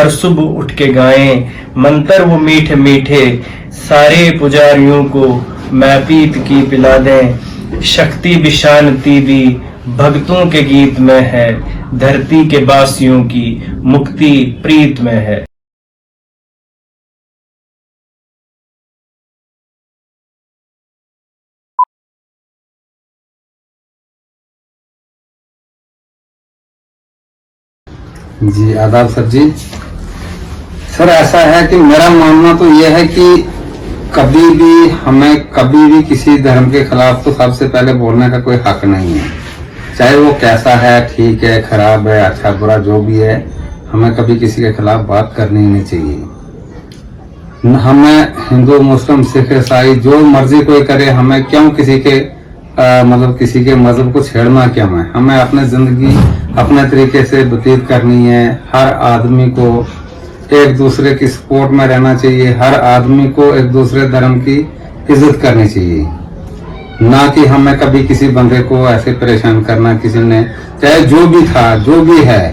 हर सुबह उठ के गाएं मंत्र वो मीठे मीठे, सारे पुजारियों को मैं पीत की पिला दें। शक्ति भी शांति भी भक्तों के गीत में है, धरती के बासियों की मुक्ति प्रीत में है। जी आदाब सर जी। सर ऐसा है कि मेरा मानना तो यह है कि कभी भी किसी धर्म के खिलाफ तो सबसे पहले बोलने का कोई हक नहीं है, चाहे वो कैसा है, ठीक है, खराब है, अच्छा बुरा जो भी है, हमें कभी किसी के खिलाफ बात करनी ही नहीं चाहिए। हमें हिंदू मुस्लिम सिख ईसाई जो मर्जी कोई करे, हमें क्यों किसी के किसी के मजहब को छेड़ना क्यों है। हमें अपनी जिंदगी अपने तरीके से व्यतीत करनी है। हर आदमी को एक दूसरे की सपोर्ट में रहना चाहिए, हर आदमी को एक दूसरे धर्म की इज्जत करनी चाहिए, ना कि हमें कभी किसी बंदे को ऐसे परेशान करना। किसी ने चाहे जो भी था जो भी है,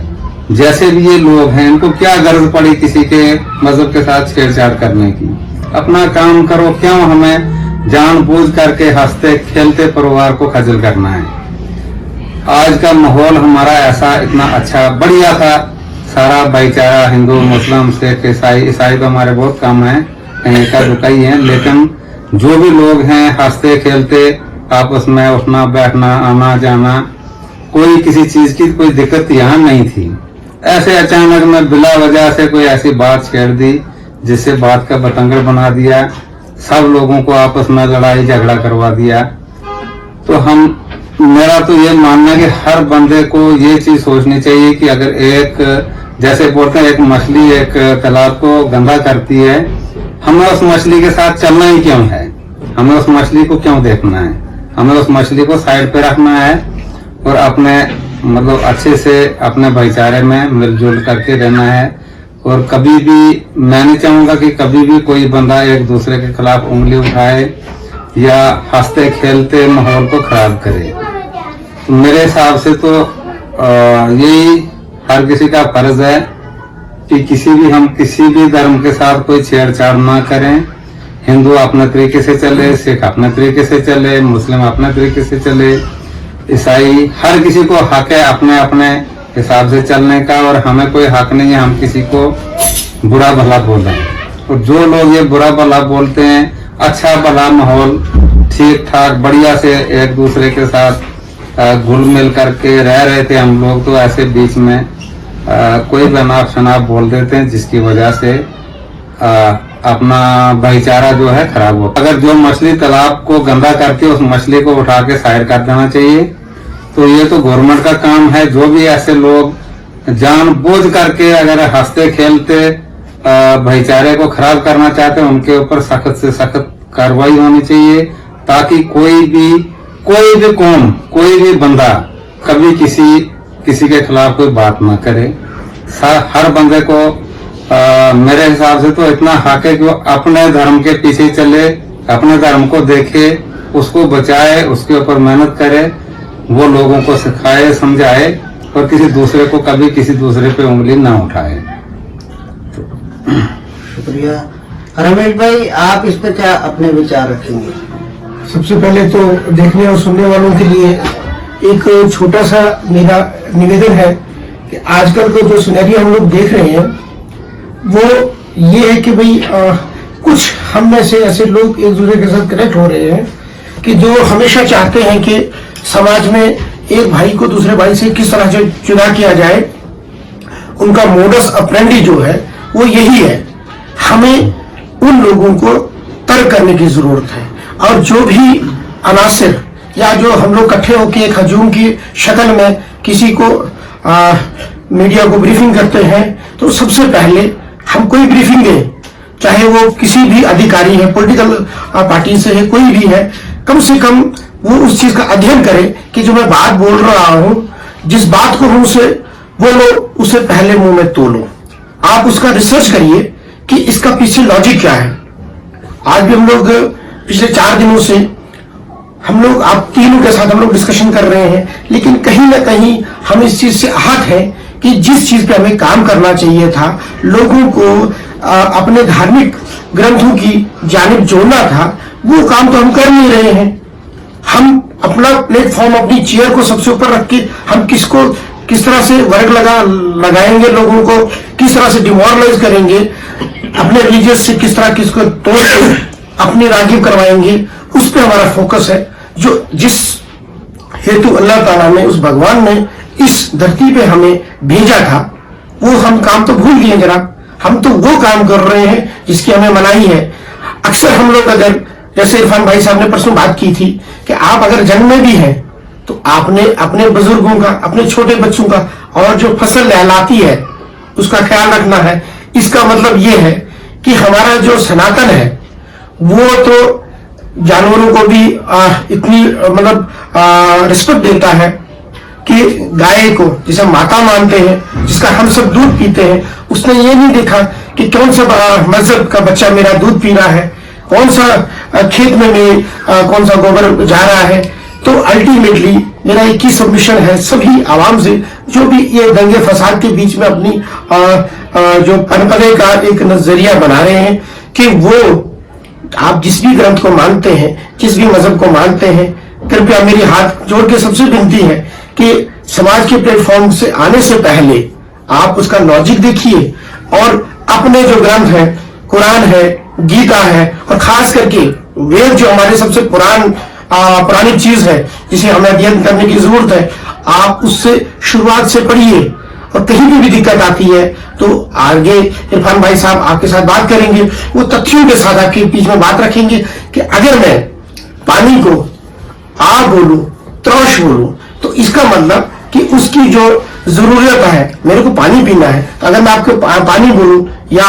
जैसे भी ये लोग हैं, इनको क्या गरज पड़ी किसी के मजहब के साथ छेड़छाड़ करने की। अपना काम करो, क्यों हमें जानबूझ करके हंसते खेलते परिवार को खजल करना है। आज का माहौल हमारा ऐसा इतना अच्छा बढ़िया था, सारा भाईचारा हिंदू मुस्लिम सिख ईसाई तो हमारे बहुत कम है, कहीं का दुका ही है, लेकिन जो भी लोग हैं हंसते खेलते आपस में उठना बैठना आना जाना, कोई किसी चीज की कोई दिक्कत यहाँ नहीं थी। ऐसे अचानक में बिला वजह से कोई ऐसी बात छेड़ दी जिससे बात का बतंगड़ बना दिया, सब लोगों को आपस में लड़ाई झगड़ा करवा दिया। तो मेरा तो ये मानना है कि हर बंदे को ये चीज सोचनी चाहिए कि अगर एक जैसे बोलते हैं एक मछली एक तालाब को गंदा करती है, हमें उस मछली के साथ चलना ही क्यों है, हमें उस मछली को क्यों देखना है, हमें उस मछली को साइड पे रखना है और अपने अच्छे से अपने भाईचारे में मिलजुल करके रहना है। और कभी भी मैं नहीं चाहूंगा कि कभी भी कोई बंदा एक दूसरे के खिलाफ उंगली उठाए या हंसते खेलते माहौल को खराब करे। तो मेरे हिसाब से तो यही हर किसी का फर्ज है कि हम किसी भी धर्म के साथ कोई छेड़छाड़ ना करें। हिंदू अपने तरीके से चले, सिख अपने तरीके से चले, मुस्लिम अपने तरीके से चले, ईसाई, हर किसी को हक है अपने अपने हिसाब से चलने का, और हमें कोई हक नहीं है हम किसी को बुरा भला बोलें। और जो लोग ये बुरा भला बोलते हैं, अच्छा भला माहौल ठीक ठाक बढ़िया से एक दूसरे के साथ घुल मिल करके रह रहे थे हम लोग, तो ऐसे बीच में कोई बनाव शनाव बोल देते हैं जिसकी वजह से अपना भाईचारा जो है खराब हो। अगर जो मछली तालाब को गंदा करके उस मछली को उठा के साइड कर देना चाहिए। तो ये तो गवर्नमेंट का काम है। जो भी ऐसे लोग जानबूझ करके अगर हंसते खेलते भाईचारे को खराब करना चाहते हैं, उनके ऊपर सख्त से सख्त कार्रवाई होनी चाहिए, ताकि कोई भी कौम कोई भी बंदा कभी किसी के खिलाफ कोई बात ना करे। हर बंदे को मेरे हिसाब से तो इतना हक है कि वो अपने धर्म के पीछे चले, अपने धर्म को देखे, उसको बचाए, उसके ऊपर मेहनत करे, वो लोगों को सिखाए समझाए और किसी दूसरे को कभी किसी दूसरे पे उंगली ना उठाए। शुक्रिया। रमेश भाई, आप इस पे क्या अपने विचार रखेंगे? सबसे पहले तो देखने और सुनने वालों के लिए एक छोटा सा मेरा निवेदन है कि आजकल को जो सिनेरियो हम लोग देख रहे हैं वो ये है कि भाई कुछ हम में से ऐसे लोग एक दूसरे के साथ कनेक्ट हो रहे हैं कि जो हमेशा चाहते हैं कि समाज में एक भाई को दूसरे भाई से किस तरह से जुदा किया जाए। उनका मोडस ऑपरेंडी जो है वो यही है। हमें उन लोगों को तर्क करने की जरूरत है, और जो भी अनासिर या जो हम लोग इकट्ठे होकर एक हजूम की शक्ल में किसी को मीडिया को ब्रीफिंग करते हैं, तो सबसे पहले हम कोई ब्रीफिंग दें, चाहे वो किसी भी अधिकारी है, पॉलिटिकल पार्टी से है, कोई भी है, कम से कम वो उस चीज का अध्ययन करे कि जो मैं बात बोल रहा हूं, जिस बात को मुंह से बोलो उसे पहले मुंह में तोलो। आप उसका रिसर्च करिए कि इसका पीछे लॉजिक क्या है। आज भी हम लोग पिछले 4 दिनों से हम लोग आप तीनों के साथ हम लोग डिस्कशन कर रहे हैं, लेकिन कहीं ना कहीं हम इस चीज से आहत हैं कि जिस चीज पे हमें काम करना चाहिए था, लोगों को अपने धार्मिक ग्रंथों की जानिब जोड़ना था, वो काम तो हम कर नहीं रहे हैं। हम अपना प्लेटफॉर्म, अपनी चेयर को सबसे ऊपर रख के हम किस तरह से वर्ग लगाएंगे, लोगों को किस तरह से डिमोरलाइज करेंगे, अपने रिलीजियस से किस तरह किसको तोड़ के अपनी रागिब करवाएंगे, उस पर हमारा फोकस है। जिस हेतु अल्लाह ताला ने, उस भगवान ने इस धरती पे हमें भेजा था, वो हम काम तो भूल गए जनाब। हम तो वो काम कर रहे हैं जिसकी हमें मनाही है। अक्सर हम लोग, अगर जैसे इरफान भाई साहब ने परसों बात की थी कि आप अगर जंग में भी हैं तो आपने अपने बुजुर्गों का, अपने छोटे बच्चों का और जो फसल लहलाती है उसका ख्याल रखना है। इसका मतलब ये है कि हमारा जो सनातन है वो तो जानवरों को भी इतनी रिस्पेक्ट देता है कि गाय को, जिसे माता मानते हैं, जिसका हम सब दूध पीते हैं, उसने ये नहीं देखा कि कौन सा मजहब का बच्चा मेरा दूध पी रहा है, कौन सा खेत में कौन सा गोबर जा रहा है। तो अल्टीमेटली मेरा एक ही सबमिशन है सभी आवाम से, जो भी ये दंगे फसाद के बीच में अपनी जो पनपने का एक नजरिया बना रहे हैं, कि वो आप जिस भी ग्रंथ को मानते हैं, जिस भी मजहब को मानते हैं, कृपया मेरी हाथ जोड़ के सबसे विनती है कि समाज के प्लेटफॉर्म से आने से पहले आप उसका लॉजिक देखिए और अपने जो ग्रंथ है, कुरान है, गीता है, और खास करके वेद जो हमारे सबसे पुरानी चीज है जिसे हमें अध्ययन करने की जरूरत है, आप उससे शुरुआत से पढ़िए। और कहीं भी दिक्कत आती है तो आगे इरफान भाई साहब आपके साथ बात करेंगे, वो तथ्यों के साथ आपके बीच में बात रखेंगे कि अगर मैं पानी को आ बोलूं, त्रौश बोलूं, तो इसका मतलब कि उसकी जो जरूरत है, मेरे को पानी पीना है, तो अगर मैं आपको पानी बोलूं या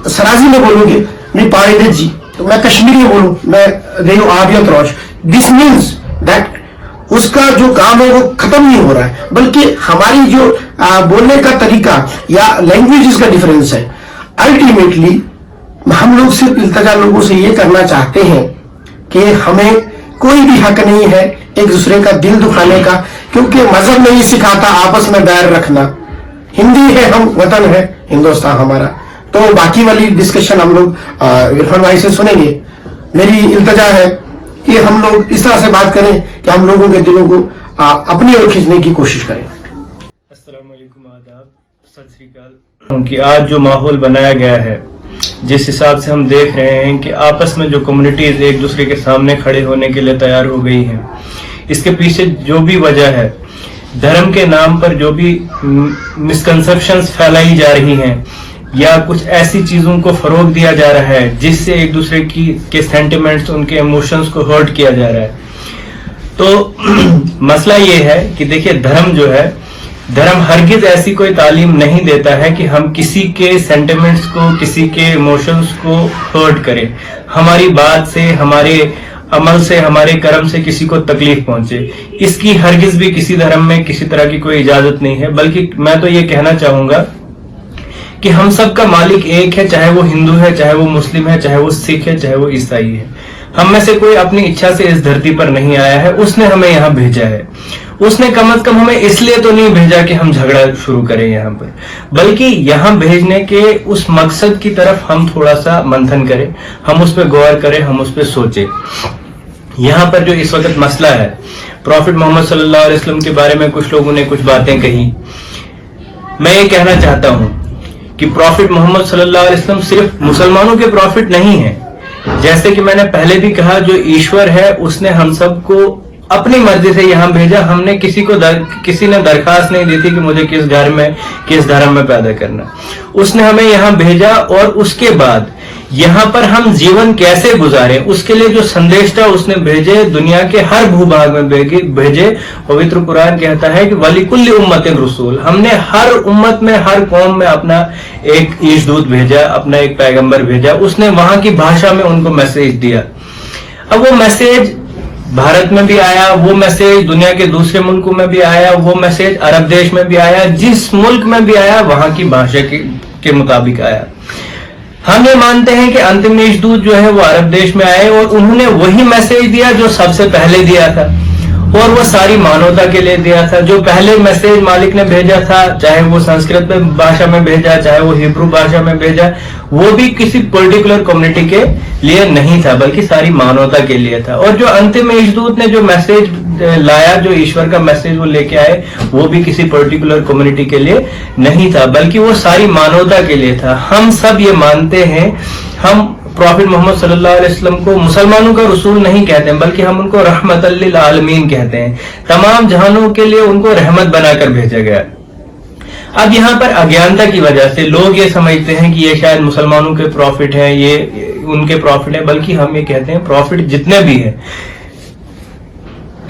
सराजी में बोलूंगी नहीं पानी दे जी, तो मैं कश्मीरी में बोलूं मैं Rayo Abiya त्रौश, this means that उसका जो काम है वो खत्म नहीं हो रहा है, बल्कि हमारी जो बोलने का तरीका या लैंग्वेज का डिफरेंस है। अल्टीमेटली हम लोग सिर्फ इल्तजा लोगों से ये करना चाहते हैं कि हमें कोई भी हक नहीं है एक दूसरे का दिल दुखाने का, क्योंकि मजहब नहीं सिखाता आपस में बैर रखना। हिंदी है हम, वतन है हिंदुस्तान हमारा। तो बाकी वाली डिस्कशन हम लोग इरफान भाई से सुनेंगे। मेरी इल्तजा है कि हम लोग इस तरह से बात करें कि हम लोगों के दिलों को अपनी ओर खींचने की कोशिश करें। अस्सलाम वालेकुम, आदाब, सत श्री अकाल। कि आज जो माहौल बनाया गया है, जिस हिसाब से हम देख रहे हैं कि आपस में जो कम्युनिटीज एक दूसरे के सामने खड़े होने के लिए तैयार हो गई हैं, इसके पीछे जो भी वजह है, धर्म के नाम पर जो भी मिसकंसेप्शंस फैलाई जा रही हैं या कुछ ऐसी चीजों को फरोग दिया जा रहा है जिससे एक दूसरे के सेंटिमेंट्स, उनके इमोशंस को हर्ट किया जा रहा है। तो मसला ये है कि देखिए, धर्म जो है, धर्म हरगिज ऐसी कोई तालीम नहीं देता है कि हम किसी के सेंटिमेंट्स को, किसी के इमोशंस को हर्ट करें, हमारी बात से, हमारे अमल से, हमारे कर्म से किसी को तकलीफ पहुंचे। इसकी हरगिज भी किसी धर्म में किसी तरह की कोई इजाजत नहीं है। बल्कि मैं तो ये कहना चाहूंगा कि हम सब का मालिक एक है, चाहे वो हिंदू है, चाहे वो मुस्लिम है, चाहे वो सिख है, चाहे वो ईसाई है। हम में से कोई अपनी इच्छा से इस धरती पर नहीं आया है, उसने हमें यहाँ भेजा है। उसने कम से कम हमें इसलिए तो नहीं भेजा कि हम झगड़ा शुरू करें यहाँ पर, बल्कि यहाँ भेजने के उस मकसद की तरफ हम थोड़ा सा मंथन करें, हम उस पर गौर करें, हम उस पर सोचें। यहाँ पर जो इस वक्त मसला है, प्रॉफिट मोहम्मद सल्लल्लाहु अलैहि वसल्लम के बारे में कुछ लोगों ने कुछ बातें कही। मैं ये कहना चाहता हूं कि प्रॉफिट मोहम्मद सल्लल्लाहु अलैहि वसल्लम सिर्फ मुसलमानों के प्रॉफिट नहीं है। जैसे कि मैंने पहले भी कहा, जो ईश्वर है उसने हम सबको अपनी मर्जी से यहाँ भेजा। हमने किसी ने दरखास्त नहीं दी थी कि मुझे किस घर में, किस धर्म में पैदा करना। उसने हमें यहाँ भेजा और उसके बाद यहाँ पर हम जीवन कैसे गुजारें, उसके लिए जो संदेश था उसने भेजे, दुनिया के हर भूभाग में भेजे। पवित्र कुरान कहता है कि वलिकुल्लि उम्मतिन रसूल, हमने हर उम्मत में, हर कौम में अपना एक ईशदूत भेजा, अपना एक पैगंबर भेजा। उसने वहां की भाषा में उनको मैसेज दिया। अब वो मैसेज भारत में भी आया, वो मैसेज दुनिया के दूसरे मुल्कों में भी आया, वो मैसेज अरब देश में भी आया, जिस मुल्क में भी आया वहां की भाषा के मुताबिक आया। हम ये मानते हैं कि अंतिम ईशदूत जो है वो अरब देश में आए और उन्होंने वही मैसेज दिया जो सबसे पहले दिया था। और वो सारी मानवता के लिए दिया था। जो पहले मैसेज मालिक ने भेजा था, चाहे वो संस्कृत में भाषा में भेजा, चाहे वो हिब्रू भाषा में भेजा, वो भी किसी पर्टिकुलर कम्युनिटी के लिए नहीं था, बल्कि सारी मानवता के लिए था। और जो अंतिम ईशदूत ने जो मैसेज लाया, जो ईश्वर का मैसेज वो लेके आए, वो भी किसी पर्टिकुलर कम्युनिटी के लिए नहीं था, बल्कि वो सारी मानवता के लिए था। हम सब ये मानते हैं, हम प्रॉफिट मोहम्मद सल्लल्लाहु अलैहि वसल्लम को मुसलमानों का रसूल नहीं कहते हैं, बल्कि हम उनको रहमतल लिल आलमीन कहते हैं। तमाम जहानों के लिए उनको रहमत बनाकर भेजा गया। अब यहाँ पर अज्ञानता की वजह से लोग ये समझते हैं कि ये शायद मुसलमानों के प्रॉफिट हैं, ये उनके प्रॉफिट है, बल्कि हम ये कहते हैं प्रॉफिट जितने भी हैं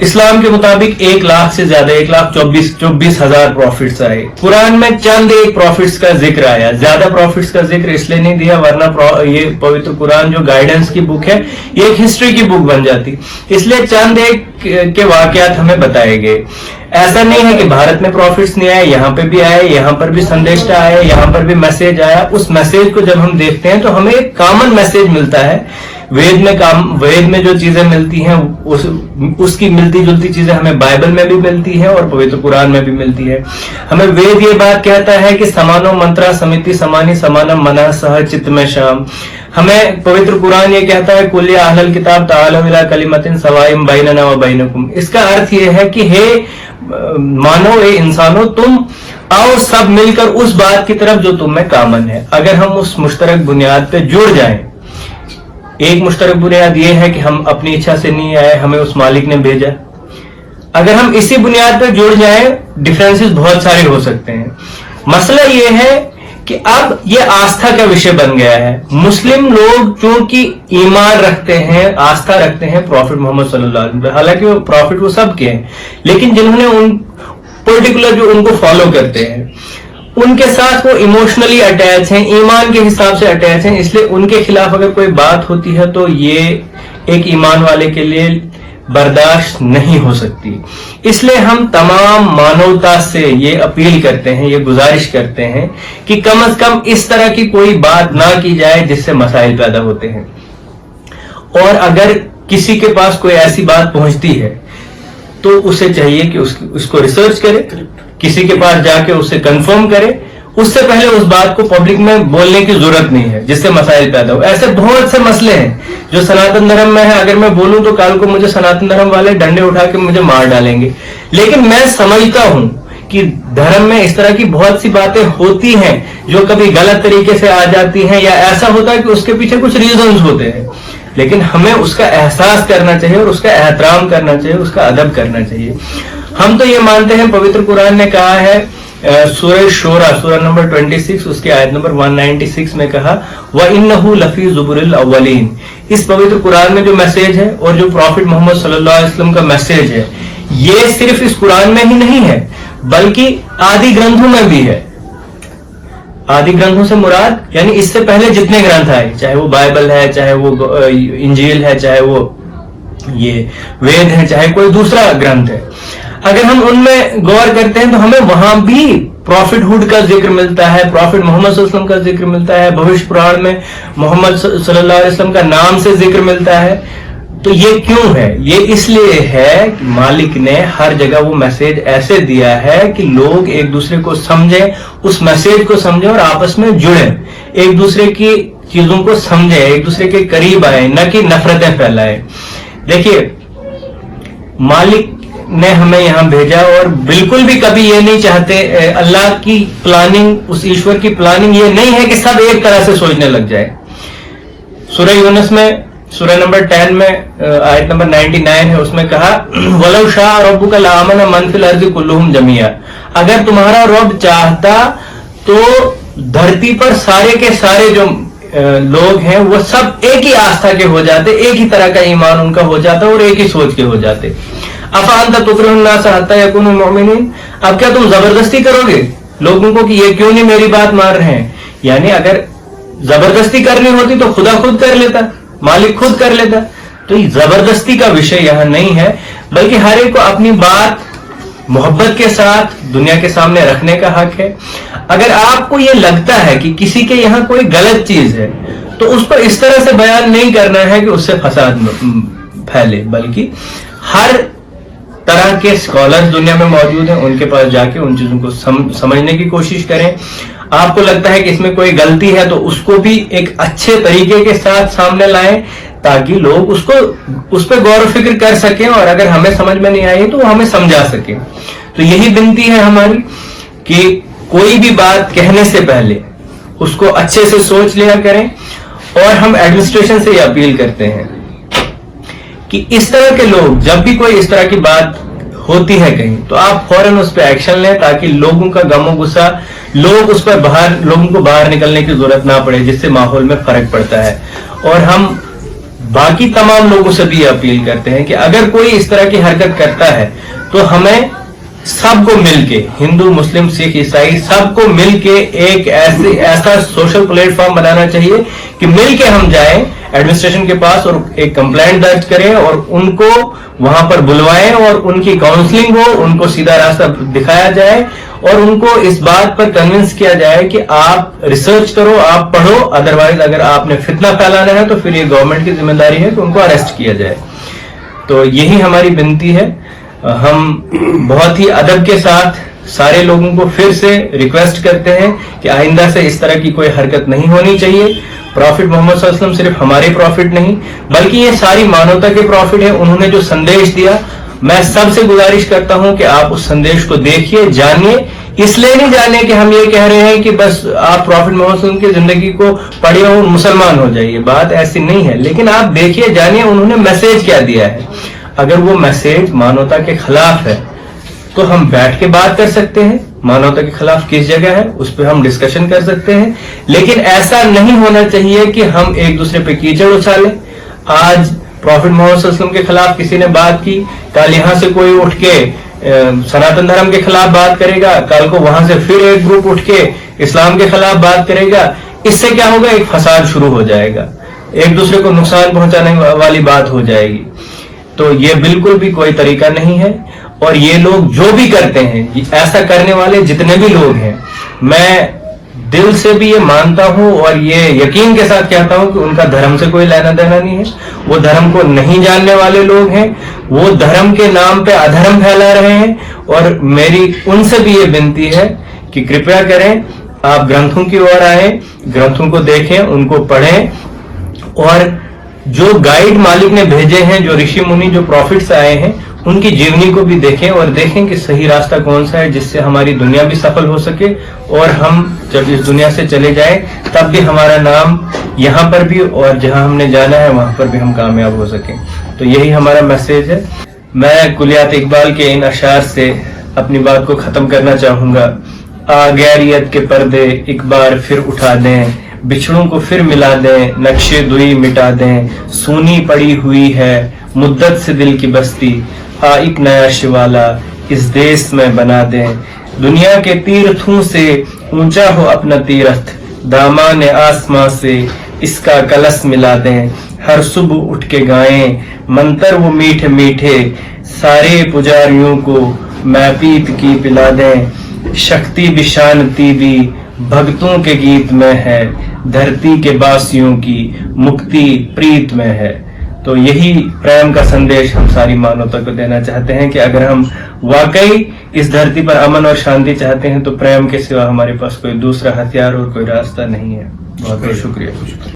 इस्लाम के मुताबिक 1 लाख से ज्यादा, 1,24,000 प्रॉफिट्स आए। कुरान में चंद एक प्रॉफिट्स का जिक्र आया, ज्यादा प्रॉफिट्स का जिक्र इसलिए नहीं दिया, वरना ये पवित्र कुरान जो गाइडेंस की बुक है, ये एक हिस्ट्री की बुक बन जाती, इसलिए चंद एक के वाकयात हमें बताए गए। ऐसा नहीं है कि भारत में प्रॉफिट्स नहीं आए, यहाँ पे भी आए, यहाँ पर भी संदेश आया, यहाँ पर भी मैसेज आया। उस मैसेज को जब हम देखते हैं तो हमें एक कॉमन मैसेज मिलता है। वेद में जो चीजें मिलती हैं, उसकी मिलती जुलती चीजें हमें बाइबल में भी मिलती है और पवित्र कुरान में भी मिलती है। हमें वेद ये बात कहता है कि समानो मंत्रा समिति समानी समानम मना सह चित्त में शाम। हमें पवित्र कुरान ये कहता है कुल्य अहलल किताब ताअलू इला कलिमतिन सवाइम बैनना व बैनकुम। इसका अर्थ ये है कि हे मानो, ए इंसानों, तुम आओ सब मिलकर उस बात की तरफ जो तुम में कॉमन है। अगर हम उस मुश्तरक बुनियाद पे जुड़ जाएं, एक मुश्तरक बुनियाद ये है कि हम अपनी इच्छा से नहीं आए, हमें उस मालिक ने भेजा। अगर हम इसी बुनियाद पर जुड़ जाएं, डिफरेंसेस बहुत सारे हो सकते हैं। मसला ये है कि अब ये आस्था का विषय बन गया है। मुस्लिम लोग चूंकि ईमान रखते हैं, आस्था रखते हैं प्रॉफिट मोहम्मद सल्लल्लाहु अलैहि वसल्लम, हालांकि वो प्रॉफिट वो सबके हैं, लेकिन जिन्होंने उन पर्टिकुलर जो उनको फॉलो करते हैं, उनके साथ वो इमोशनली अटैच हैं, ईमान के हिसाब से अटैच हैं, इसलिए उनके खिलाफ अगर कोई बात होती है तो ये एक ईमान वाले के लिए बर्दाश्त नहीं हो सकती। इसलिए हम तमाम मानवता से ये अपील करते हैं, ये गुजारिश करते हैं कि कम से कम इस तरह की कोई बात ना की जाए जिससे मसाइल पैदा होते हैं। और अगर किसी के पास कोई ऐसी बात पहुंचती है तो उसे चाहिए कि उसको रिसर्च करे, किसी के पास जाके उससे कंफर्म करे। उससे पहले उस बात को पब्लिक में बोलने की जरूरत नहीं है जिससे मसाइल पैदा हो। ऐसे बहुत से मसले हैं जो सनातन धर्म में है, अगर मैं बोलूं तो कल को मुझे सनातन धर्म वाले डंडे उठा के मुझे मार डालेंगे। लेकिन मैं समझता हूं कि धर्म में इस तरह की बहुत सी बातें होती हैं जो कभी गलत तरीके से आ जाती हैं, या ऐसा होता है कि उसके पीछे कुछ रीजंस होते हैं, लेकिन हमें उसका एहसास करना चाहिए और उसका एहतराम करना चाहिए, उसका अदब करना चाहिए। हम तो ये मानते हैं, पवित्र कुरान ने कहा है सूरह शूरा, सूरह नंबर 26 उसके आयत नंबर 196 में कहा व इन्नहु लफी ज़ुबुरिल अव्वलीन। इस पवित्र कुरान में जो मैसेज है और जो प्रॉफिट मोहम्मद सल्लल्लाहु अलैहि वसल्लम का मैसेज है, ये सिर्फ इस कुरान में ही नहीं है बल्कि आदि ग्रंथों में भी है। आदि ग्रंथों से मुराद यानी इससे पहले जितने ग्रंथ आए, चाहे वो बाइबल है, चाहे वो इंजील है, चाहे वो ये वेद है, चाहे कोई दूसरा ग्रंथ है, अगर हम उनमें गौर करते हैं तो हमें वहां भी प्रॉफिटहुड का जिक्र मिलता है, प्रॉफिट मोहम्मद सल्लल्लाहु अलैहि वसल्लम का जिक्र मिलता है, भविष्य पुराण में मोहम्मद सल्लल्लाहु अलैहि वसल्लम का नाम से जिक्र मिलता है। तो ये क्यों है? ये इसलिए है कि मालिक ने हर जगह वो मैसेज ऐसे दिया है कि लोग एक दूसरे को समझें, उस मैसेज को समझें और आपस में जुड़े, एक दूसरे की चीजों को समझें, एक दूसरे के करीब आए, न कि नफरतें फैलाएं। देखिए, मालिक ने हमें यहां भेजा और बिल्कुल भी कभी ये नहीं चाहते, अल्लाह की प्लानिंग, उस ईश्वर की प्लानिंग ये नहीं है कि सब एक तरह से सोचने लग जाए। सूरह यूनुस में सूरह नंबर 10 में आयत नंबर 99 है, उसमें कहा वलौ शाअ रब्बुका लआमना मन फिल अर्ज़ि कुल्लुहुम जमीआ। अगर तुम्हारा रब चाहता तो धरती पर सारे के सारे जो लोग हैं वो सब एक ही आस्था के हो जाते, एक ही तरह का ईमान उनका हो जाता और एक ही सोच के हो जाते। अफ़अंत तुकरिहुन नास हत्ता यकूनु मुमिनीन। अब क्या तुम जबरदस्ती करोगे लोगों को कि ये क्यों नहीं मेरी बात मान रहे हैं? यानी अगर जबरदस्ती करनी होती तो खुदा खुद कर लेता, मालिक खुद कर लेता। तो ये जबरदस्ती का विषय यहां नहीं है, बल्कि हर एक को अपनी बात मोहब्बत के साथ दुनिया के सामने रखने का हक है। अगर आपको ये लगता है कि किसी के यहां कोई गलत चीज है तो उस पर इस तरह से बयान नहीं करना है कि उससे फसाद फैले, बल्कि हर तरह के स्कॉलर्स दुनिया में मौजूद हैं, उनके पास जाके उन चीजों को समझने की कोशिश करें। आपको लगता है कि इसमें कोई गलती है तो उसको भी एक अच्छे तरीके के साथ सामने लाएं, ताकि लोग उस पर गौर फिक्र कर सकें, और अगर हमें समझ में नहीं आई तो वो हमें समझा सके। तो यही विनती है हमारी कि कोई भी बात कहने से पहले उसको अच्छे से सोच लिया करें। और हम एडमिनिस्ट्रेशन से ये अपील करते हैं कि इस तरह के लोग, जब भी कोई इस तरह की बात होती है कहीं, तो आप फौरन उस पर एक्शन लें, ताकि लोगों का गमो गुस्सा, लोगों को बाहर निकलने की जरूरत ना पड़े, जिससे माहौल में फर्क पड़ता है। और हम बाकी तमाम लोगों से भी अपील करते हैं कि अगर कोई इस तरह की हरकत करता है तो हमें सबको मिलके, हिंदू मुस्लिम सिख ईसाई सबको मिलके एक ऐसा सोशल प्लेटफॉर्म बनाना चाहिए कि मिलके हम जाएं एडमिनिस्ट्रेशन के पास और एक कंप्लेंट दर्ज करें और उनको वहां पर बुलवाएं और उनकी काउंसलिंग हो, उनको सीधा रास्ता दिखाया जाए और उनको इस बात पर कन्विंस किया जाए कि आप रिसर्च करो, आप पढ़ो, अदरवाइज अगर आपने फितना फैलाना है तो फिर ये गवर्नमेंट की जिम्मेदारी है कि उनको अरेस्ट किया जाए। तो यही हमारी विनती है। हम बहुत ही अदब के साथ सारे लोगों को फिर से रिक्वेस्ट करते हैं कि आइंदा से इस तरह की कोई हरकत नहीं होनी चाहिए। प्रॉफिट मोहम्मद सल्लल्लाहु अलैहि वसल्लम सिर्फ हमारे प्रॉफिट नहीं, बल्कि ये सारी मानवता के प्रॉफिट है। उन्होंने जो संदेश दिया, मैं सबसे गुजारिश करता हूं कि आप उस संदेश को देखिए, जानिए। इसलिए नहीं जाने कि हम ये कह रहे हैं कि बस आप प्रॉफिट मोहम्मद सल्लल्लाहु अलैहि वसल्लम की जिंदगी को पढ़िए और मुसलमान हो जाइए, बात ऐसी नहीं है। लेकिन आप देखिए, जानिए उन्होंने मैसेज क्या दिया है। अगर वो मैसेज मानवता के खिलाफ है तो हम बैठ के बात कर सकते हैं, मानवता के खिलाफ किस जगह है उस पर हम डिस्कशन कर सकते हैं। लेकिन ऐसा नहीं होना चाहिए कि हम एक दूसरे पे कीचड़ उछालें। आज प्रॉफिट मोहम्मद सल्लल्लाहु अलैहि वसल्लम के खिलाफ किसी ने बात की, कल यहां से कोई उठ के सनातन धर्म के खिलाफ बात करेगा, कल को वहां से फिर एक ग्रुप उठ के इस्लाम के खिलाफ बात करेगा। इससे क्या होगा, एक फसाद शुरू हो जाएगा, एक दूसरे को नुकसान पहुंचाने वाली बात हो जाएगी। तो ये बिल्कुल भी कोई तरीका नहीं है। और ये लोग जो भी करते हैं, ऐसा करने वाले जितने भी लोग हैं, मैं दिल से भी ये मानता हूं और ये यकीन के साथ कहता हूं कि उनका धर्म से कोई लेना देना नहीं है। वो धर्म को नहीं जानने वाले लोग हैं, वो धर्म के नाम पे अधर्म फैला रहे हैं। और मेरी उनसे भी ये विनती है कि कृपया करें, आप ग्रंथों की ओर आए, ग्रंथों को देखें, उनको पढ़ें और जो गाइड मालिक ने भेजे हैं, जो ऋषि मुनि, जो प्रॉफिट्स आए हैं, उनकी जीवनी को भी देखें और देखें कि सही रास्ता कौन सा है, जिससे हमारी दुनिया भी सफल हो सके और हम जब इस दुनिया से चले जाएं तब भी हमारा नाम यहाँ पर भी और जहां हमने जाना है वहां पर भी हम कामयाब हो सकें। तो यही हमारा मैसेज है। मैं कुलियात इकबाल के इन अशार से अपनी बात को खत्म करना चाहूंगा। आ गैरियत के पर्दे एक बार फिर उठा दें, बिछड़ों को फिर मिला दें, नक्शे दुई मिटा दें, सूनी पड़ी हुई है मुद्दत से दिल की बस्ती, आ एक नया शिवाला इस देश में बना दें। दुनिया के तीर्थों से ऊंचा हो अपना तीर्थ, दामान आसमां से इसका कलश मिला दें। हर सुबह उठ के गाएं मंतर वो मीठे मीठे, सारे पुजारियों को मैं पीत की पिला दें। शक्ति भी शांति भी भक्तों के गीत में है, धरती के बासियों की मुक्ति प्रीत में है। तो यही प्रेम का संदेश हम सारी मानवता को देना चाहते हैं कि अगर हम वाकई इस धरती पर अमन और शांति चाहते हैं तो प्रेम के सिवा हमारे पास कोई दूसरा हथियार और कोई रास्ता नहीं है। बहुत बहुत शुक्रिया।